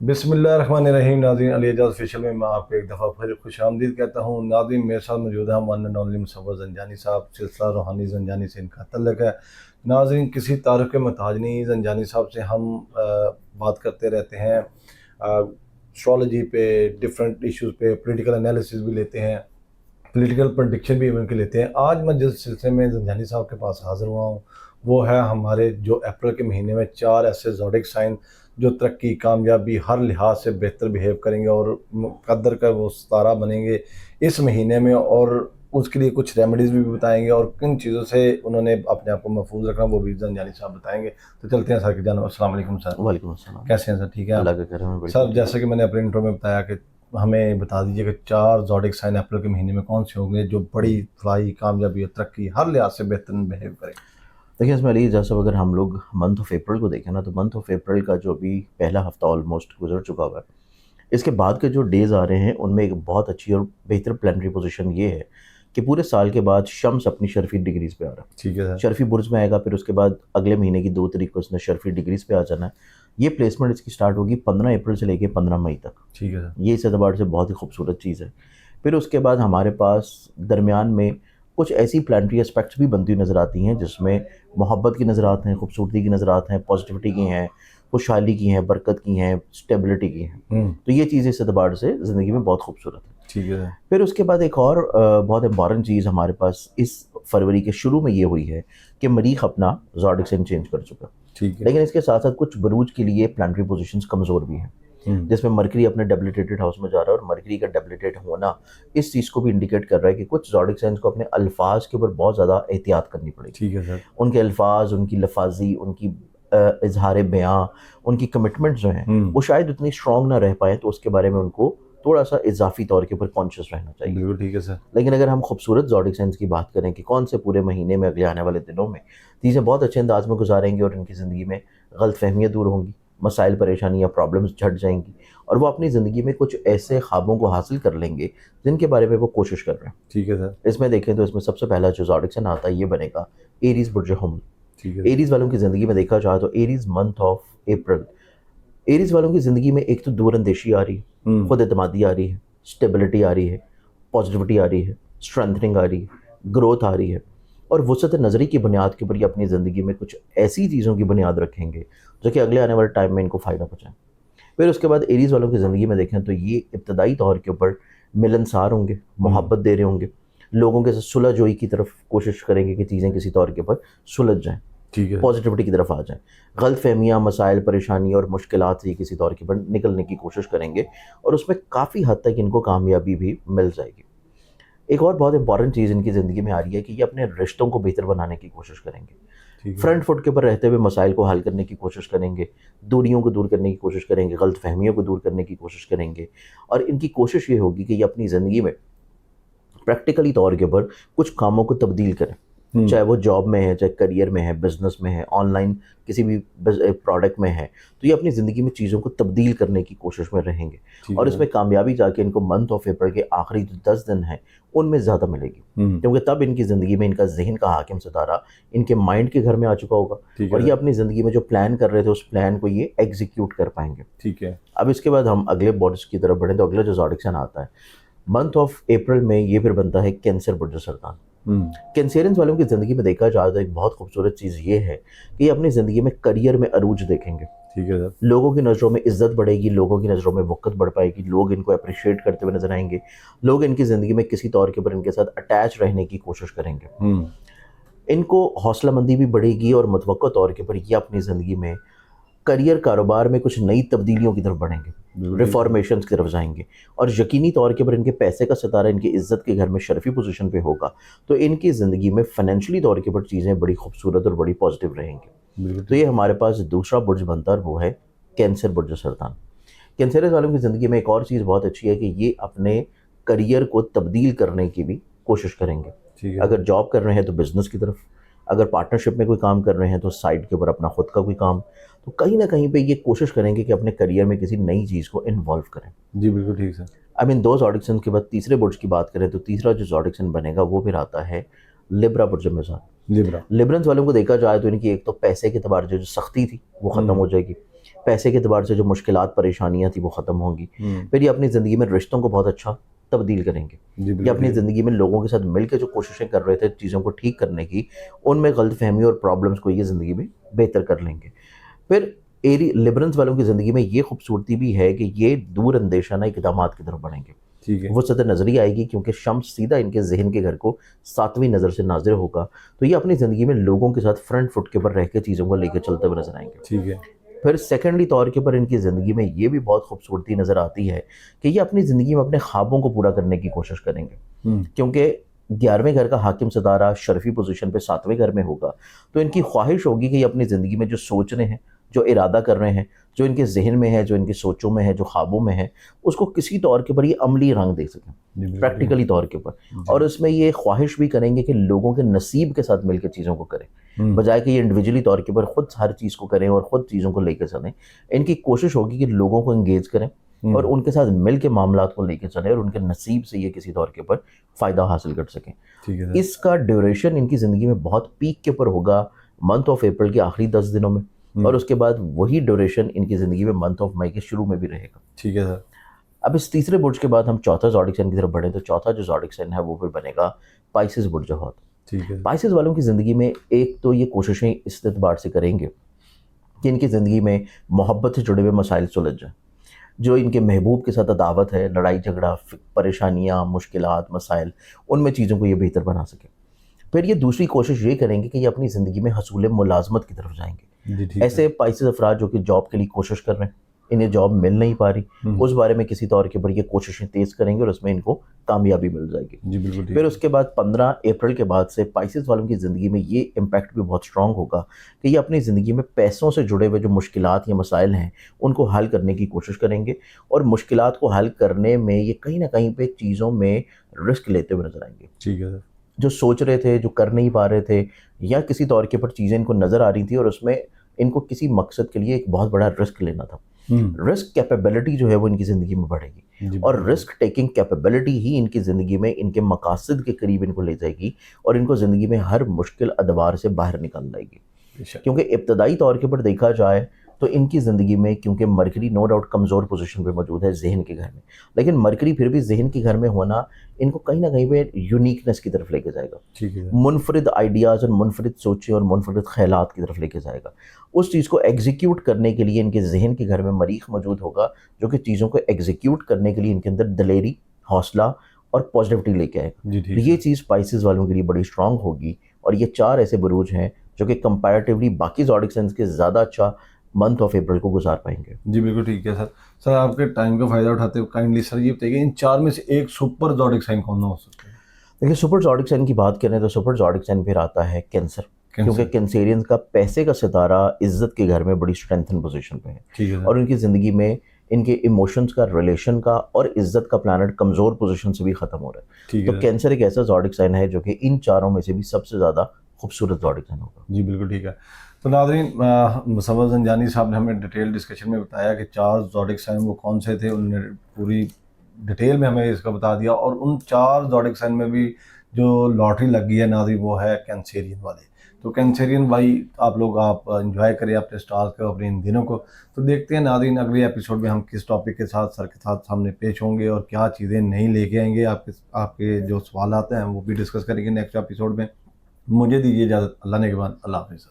बिस्मिल्लाहिर्रहमानिर्रहीम। नाज़रीन, अली एजाज ऑफिशियल में मैं आपको एक दफ़ा फिर खुश आमदीद कहता हूँ। नाज़रीन, मेरे साथ मौजूद है one and only Musavvar Zanjani साहब। सिलसिला रूहानी ज़ंजानी से इनका तल्लुक़ है। नाज़रीन, किसी तारुफ के मोहताज नहीं, ज़ंजानी साहब से हम बात करते रहते हैं एस्ट्रोलॉजी पे, डिफरेंट इश्यूज़ पे, पॉलिटिकल एनालिसिस भी लेते हैं, पॉलिटिकल प्रेडिक्शन भी इवन के लेते हैं। आज मैं जिस सिलसिले में ज़ंजानी साहब के पास हाज़िर हुआ हूँ वो है हमारे जो अप्रैल के महीने में 4 ऐसे ज़ोडिक साइन जो तरक्की, कामयाबी, हर लिहाज से बेहतर बिहेव करेंगे और मुक़द्दर का वो सितारा बनेंगे इस महीने में, और उसके लिए कुछ रेमेडीज़ भी बताएंगे और किन चीज़ों से उन्होंने अपने आप को महफूज रखना वो भी ज़ंजानी साहब बताएंगे। तो चलते हैं सर की जानिब। अस्सलाम वालेकुम सर। वालेकुम अस्सलाम। कैसे हैं सर? ठीक है आप? अल्लाह का करम है, सर, बिल्कुल ठीक जैसे है। कि मैंने अपने इंट्रो में बताया कि हमें बता दीजिए कि 4 ज़ोडिक साइन अप्रैल के महीने में कौन से होंगे जो बड़ी फलाही, कामयाबी और तरक्की हर लिहाज से बेहतरीन बिहेव करेंगे। देखिए इसमें अली जैसे अगर हम लोग मंथ ऑफ अप्रैल को देखें ना, तो मंथ ऑफ अप्रैल का जो अभी पहला हफ्ता ऑलमोस्ट गुजर चुका हुआ है, इसके बाद के जो डेज़ आ रहे हैं उनमें एक बहुत अच्छी और बेहतर प्लानिटरी पोजीशन ये है कि पूरे साल के बाद शम्स अपनी शर्फी डिग्रीज पे आ रहा है। ठीक है सर। शर्फी बुर्ज में आएगा, फिर उसके बाद अगले महीने की 2 तारीख को इसने शर्फी डिग्रीज पे आ जाना है। ये प्लेसमेंट इसकी स्टार्ट होगी 15 अप्रैल से लेकर 15 मई तक। ठीक है सर। ये इस एतबार से बहुत ही खूबसूरत चीज़ है। फिर उसके बाद हमारे पास दरमियान में कुछ ऐसी प्लानिटरी एस्पेक्ट्स भी बनती हुई नज़र आती हैं जिसमें मोहब्बत की नज़रात हैं, खूबसूरती की नज़रात हैं, पॉजिटिविटी की हैं, खुशहाली की हैं, बरकत की हैं, स्टेबिलिटी की हैं। तो ये चीज़ इस एतबार से ज़िंदगी में बहुत खूबसूरत है। ठीक है सर। फिर उसके बाद एक और बहुत इम्पॉर्टेंट चीज़ हमारे पास इस फरवरी के शुरू में ये हुई है कि मरीख अपना ज़ोडिक साइन चेंज कर चुका। ठीक है। लेकिन इसके साथ साथ कुछ बरूज के लिए प्लानिटरी पोजीशंस कमज़ोर भी हैं, जिसमें मरकरी अपने डेबिलिटेटेड हाउस में जा रहा है, और मरकरी का डेबिलिटेट होना इस चीज़ को भी इंडिकेट कर रहा है कि कुछ ज़ोडिक साइंस को अपने अल्फाज के ऊपर बहुत ज़्यादा एहतियात करनी पड़ेगी। ठीक है सर। उनके अल्फाज, उनकी लफाजी, उनकी इजहार बयां, उनकी कमिटमेंट जो हैं वो शायद उतनी स्ट्रॉन्ग ना रह पाए, तो उसके बारे में उनको थोड़ा सा इजाफी तौर के ऊपर कॉन्शियस रहना चाहिए। बिल्कुल ठीक है सर। लेकिन अगर हम खूबसूरत ज़ोडिक साइंस की बात करें कि कौन से पूरे महीने में, अगले आने वाले दिनों में चीज़ें बहुत अच्छे अंदाज में गुजारेंगे और इनकी ज़िंदगी में गलत फहमियाँ दूर होंगी, मसाइल, परेशानियाँ, प्रॉब्लम्स झट जाएंगी, और वो अपनी ज़िंदगी में कुछ ऐसे ख्वाबों को हासिल कर लेंगे जिनके बारे में वो कोशिश कर रहे हैं। ठीक है सर। इसमें देखें तो इसमें सबसे पहला जो ज़ोडिक साइन आता है ये बनेगा एरीज़ बुर्ज हुम्ल। ठीक है। एरीज़ वालों की ज़िंदगी में देखा जाए तो Aries month of April, Aries वालों की ज़िंदगी में एक तो दूरअंदेशी आ रही है, खुद एतमादी आ रही है, स्टेबिलिटी आ रही है, पॉजिटिविटी आ रही है, स्ट्रेंथनिंग आ रही है, ग्रोथ आ रही है, और वसअत नज़री की बुनियाद के ऊपर ये अपनी ज़िंदगी में कुछ ऐसी चीज़ों की बुनियाद रखेंगे जो कि अगले आने वाले टाइम में इनको फ़ायदा पहुँचाएँ। फिर उसके बाद एरीज़ वालों की ज़िंदगी में देखें तो ये इब्तदाई तौर के ऊपर मिलनसार होंगे, मोहब्बत दे रहे होंगे, लोगों के साथ सुलह जोई की तरफ कोशिश करेंगे कि चीज़ें किसी तौर के ऊपर सुलझ जाएँ, ठीक है। पॉजिटिविटी की तरफ आ जाएँ, गलत फहमियाँ, मसाइल, परेशानी और मुश्किलात से किसी तौर के ऊपर निकलने की कोशिश करेंगे, और उसमें काफ़ी हद तक इनको कामयाबी भी मिल जाएगी। एक और बहुत इंपॉर्टेंट चीज़ इनकी ज़िंदगी में आ रही है कि ये अपने रिश्तों को बेहतर बनाने की कोशिश करेंगे, फ्रंट फुट के ऊपर रहते हुए मसाइल को हल करने की कोशिश करेंगे, दूरियों को दूर करने की कोशिश करेंगे, गलत फहमियों को दूर करने की कोशिश करेंगे, और इनकी कोशिश ये होगी कि ये अपनी ज़िंदगी में प्रैक्टिकली तौर के ऊपर कुछ कामों को तब्दील करें, चाहे वो जॉब में है, चाहे करियर में है, बिजनेस में है, ऑनलाइन किसी भी प्रोडक्ट में है, तो ये अपनी ज़िंदगी में चीज़ों को तब्दील करने की कोशिश में रहेंगे, और इसमें कामयाबी जाके इनको मंथ ऑफ अप्रैल के आखिरी जो 10 दिन हैं उनमें ज़्यादा मिलेगी, क्योंकि तब इनकी ज़िंदगी में इनका जहन का हाकिम सितारा इनके माइंड के घर में आ चुका होगा, और ये अपनी ज़िंदगी में जो प्लान कर रहे थे उस प्लान को ये एग्जीक्यूट कर पाएंगे। ठीक है। अब इसके बाद हम अगले बॉर्ड्स की तरफ बढ़ें तो अगला जो ज़ोडिक साइन आता है मंथ ऑफ अप्रैल में, ये फिर बनता है कैंसर बुर्ज सरतान। कैंसेरियंस वालों की ज़िंदगी में देखा जाए तो एक बहुत खूबसूरत चीज़ ये है कि ये अपनी ज़िंदगी में करियर में अरूज देखेंगे। ठीक है सर। लोगों की नज़रों में इज्जत बढ़ेगी, लोगों की नज़रों में वक़्त बढ़ पाएगी, लोग इनको अप्रिशिएट करते हुए नजर आएंगे, लोग इनकी ज़िंदगी में किसी तौर के ऊपर इनके साथ अटैच रहने की कोशिश करेंगे, इनको हौसला मंदी भी बढ़ेगी, और मुतवक्का तौर के ऊपर ये अपनी ज़िंदगी में करियर, कारोबार में कुछ नई तब्दीलियों की तरफ बढ़ेंगे, रिफॉर्मेशंस की तरफ जाएंगे, और यकीनी तौर के ऊपर इनके पैसे का सितारा इनकी इज्जत के घर में शर्फी पोजीशन पे होगा, तो इनकी ज़िंदगी में फाइनेंशियली तौर के ऊपर चीज़ें बड़ी खूबसूरत और बड़ी पॉजिटिव रहेंगी। तो ये हमारे पास दूसरा बुर्ज बनता है, वो है कैंसर बुर्ज सरतान। कैंसर वालों की ज़िंदगी में एक और चीज़ बहुत अच्छी है कि ये अपने करियर को तब्दील करने की भी कोशिश करेंगे। अगर जॉब कर रहे हैं तो बिज़नेस की तरफ, अगर पार्टनरशिप में कोई काम कर रहे हैं तो साइड के ऊपर अपना खुद का कोई काम, तो कहीं ना कहीं पे ये कोशिश करेंगे कि अपने करियर में किसी नई चीज़ को इन्वॉल्व करें। जी बिल्कुल ठीक sir. I mean 2 zodiac sign के बाद तीसरे बुर्ज की बात करें तो तीसरा जो ज़ोडिक साइन बनेगा वो फिर आता है लिब्रा बुर्ज मिज़ान। लिब्रंस वालों को देखा जाए तो इनकी एक तो पैसे के एतबार जो सख्ती थी वो ख़त्म हो जाएगी, پیسے کے اعتبار سے جو مشکلات پریشانیاں تھیں وہ ختم ہوں گی. پھر یہ اپنی زندگی میں رشتوں کو بہت اچھا تبدیل کریں گے. یہ اپنی زندگی میں لوگوں کے ساتھ مل کے جو کوششیں کر رہے تھے چیزوں کو ٹھیک کرنے کی, ان میں غلط فہمی اور پرابلمس کو یہ زندگی میں بہتر کر لیں گے. پھر لبرنس والوں کی زندگی میں یہ خوبصورتی بھی ہے کہ یہ دور اندیشانہ اقدامات کی طرف بڑھیں گے. وسعت نظری آئے گی کیونکہ شمس سیدھا ان کے ذہن کے گھر کو 7ویں نظر سے ناظر ہوگا, تو یہ اپنی زندگی میں لوگوں کے ساتھ فرنٹ فٹ کے اوپر رہ کے چیزوں کو لے کے چلتے ہوئے نظر آئیں گے. پھر سیکنڈلی طور کے اوپر ان کی زندگی میں یہ بھی بہت خوبصورتی نظر آتی ہے کہ یہ اپنی زندگی میں اپنے خوابوں کو پورا کرنے کی کوشش کریں گے, کیونکہ 11ویں گھر کا حاکم ستارہ شرفی پوزیشن پہ 7ویں گھر میں ہوگا, تو ان کی خواہش ہوگی کہ یہ اپنی زندگی میں جو سوچ رہے ہیں, جو ارادہ کر رہے ہیں, جو ان کے ذہن میں ہے, جو ان کی سوچوں میں ہے, جو خوابوں میں ہے, اس کو کسی طور کے اوپر یہ عملی رنگ دے سکیں, پریکٹیکلی طور کے اوپر. اور اس میں یہ خواہش بھی کریں گے کہ لوگوں کے نصیب کے ساتھ مل کے چیزوں کو کریں, بجائے کہ یہ انڈیویجولی طور کے اوپر خود ہر چیز کو کریں اور خود چیزوں کو لے کے چلیں. ان کی کوشش ہوگی کہ لوگوں کو انگیج کریں اور ان کے ساتھ مل کے معاملات کو لے کے چلیں اور ان کے نصیب سے یہ کسی طور کے اوپر فائدہ حاصل کر سکیں. اس کا ڈیوریشن ان کی زندگی میں بہت پیک کے اوپر ہوگا منتھ آف اپریل کے آخری 10 دنوں میں, اور اس کے بعد وہی ڈیوریشن ان کی زندگی میں منتھ آف مئی کے شروع میں بھی رہے گا. ٹھیک ہے سر. اب اس تیسرے برج کے بعد ہم چوتھا زوڈک سائن کی طرف بڑھیں تو چوتھا جو زوڈک سائن ہے وہ پھر بنے گا پائسز برج حوت. پائسز والوں کی زندگی میں ایک تو یہ کوششیں اس اعتبار سے کریں گے کہ ان کی زندگی میں محبت سے جڑے ہوئے مسائل سلجھ جائیں, جو ان کے محبوب کے ساتھ عداوت ہے, لڑائی جھگڑا, پریشانیاں, مشکلات, مسائل, ان میں چیزوں کو یہ بہتر بنا سکیں. پھر یہ دوسری کوشش یہ کریں گے کہ یہ اپنی زندگی میں حصول ملازمت کی طرف جائیں گے. ایسے پائسز افراد جو کہ جاب کے لیے کوشش کر رہے ہیں, انہیں جاب مل نہیں پا رہی, اس بارے میں کسی طور کے اوپر یہ کوششیں تیز کریں گے اور اس میں ان کو کامیابی مل جائے گی. پھر اس کے بعد 15 اپریل کے بعد سے پائسز والوں کی زندگی میں یہ امپیکٹ بھی بہت اسٹرانگ ہوگا کہ یہ اپنی زندگی میں پیسوں سے جڑے ہوئے جو مشکلات یا مسائل ہیں ان کو حل کرنے کی کوشش کریں گے, اور مشکلات کو حل کرنے میں یہ کہیں نہ کہیں پہ چیزوں میں رسک لیتے ہوئے نظر آئیں گے. ٹھیک ہے. جو سوچ رہے تھے, جو کر نہیں پا رہے تھے, یا کسی طور کے اوپر چیزیں ان کو نظر آ رہی تھی اور اس میں ان کو کسی مقصد کے لیے ایک بہت بڑا رسک لینا تھا, رسک کیپیبلٹی جو ہے وہ ان کی زندگی میں بڑھے گی, اور رسک ٹیکنگ کیپیبلٹی ہی ان کی زندگی میں ان کے مقاصد کے قریب ان کو لے جائے گی اور ان کو زندگی میں ہر مشکل ادوار سے باہر نکال لائے گی. کیونکہ ابتدائی طور کے اوپر دیکھا جائے تو ان کی زندگی میں کیونکہ مرکری نو ڈاؤٹ کمزور پوزیشن پہ موجود ہے ذہن کے گھر میں, لیکن مرکری پھر بھی ذہن کے گھر میں ہونا ان کو کہیں نہ کہیں پہ یونیکنیس کی طرف لے کے جائے گا, منفرد آئیڈیاز اور منفرد سوچیں اور منفرد خیالات کی طرف لے کے جائے گا. اس چیز کو ایگزیکیوٹ کرنے کے لیے ان کے ذہن کے گھر میں مریخ موجود ہوگا, جو کہ چیزوں کو ایگزیکیوٹ کرنے کے لیے ان کے اندر دلیری, حوصلہ اور پازیٹیوٹی لے کے آئے گا. یہ چیز پائسز والوں کے لیے بڑی اسٹرانگ ہوگی, اور یہ 4 ایسے بروج ہیں جو کہ کمپیریٹیولی باقی زوڈک سائنس کے زیادہ اچھا منتھ آف اپریل کو گزار پائیں گے. جی بالکل ٹھیک ہے سر. سر آپ کے ٹائم کا فائدہ اٹھاتے ہوئے کائنڈلی سر یہ بتائیے ان 4 میں سے ایک سپر زوڈک سائن کون ہو سکتا ہے؟ دیکھیے سپر زوڈک سائن کی بات کریں تو سپر زوڈک سائن پھر آتا ہے کینسر, کیونکہ کینسیرینز کا پیسے کا ستارہ عزت کے گھر میں بڑی اسٹرینتھن پوزیشن پہ ہے, اور ان کی زندگی میں ان کے ایموشنز کا, ریلیشن کا اور عزت کا پلانٹ کمزور پوزیشن سے بھی ختم ہو رہا ہے. تو کینسر ایک ایسا زوڈک سائن ہے جو کہ ان 4 میں سے بھی سب سے زیادہ خوبصورت زوڈک سائن ہوگا. جی بالکل ٹھیک ہے. تو ناظرین, مصور زنجانی صاحب نے ہمیں ڈیٹیل ڈسکشن میں بتایا کہ 4 زوڈک سائن وہ کون سے تھے, انہوں نے پوری ڈیٹیل میں ہمیں اس کا بتا دیا, اور ان 4 زوڈک سائن میں بھی جو لاٹری لگ گئی ہے ناظرین وہ ہے کینسیرین والے. تو کینسیرین بھائی آپ لوگ آپ انجوائے کریں اپنے سٹارز کو, اپنے ان دنوں کو. تو دیکھتے ہیں ناظرین اگلے ایپیسوڈ میں ہم کس ٹاپک کے ساتھ سر کے ساتھ سامنے پیش ہوں گے اور کیا چیزیں نہیں لے کے آئیں گے. آپ کے جو سوالات ہیں وہ بھی ڈسکس کریں گے نیکسٹ ایپیسوڈ میں. مجھے دیجیے اجازت, اللہ نے کے بعد اللہ حافظ.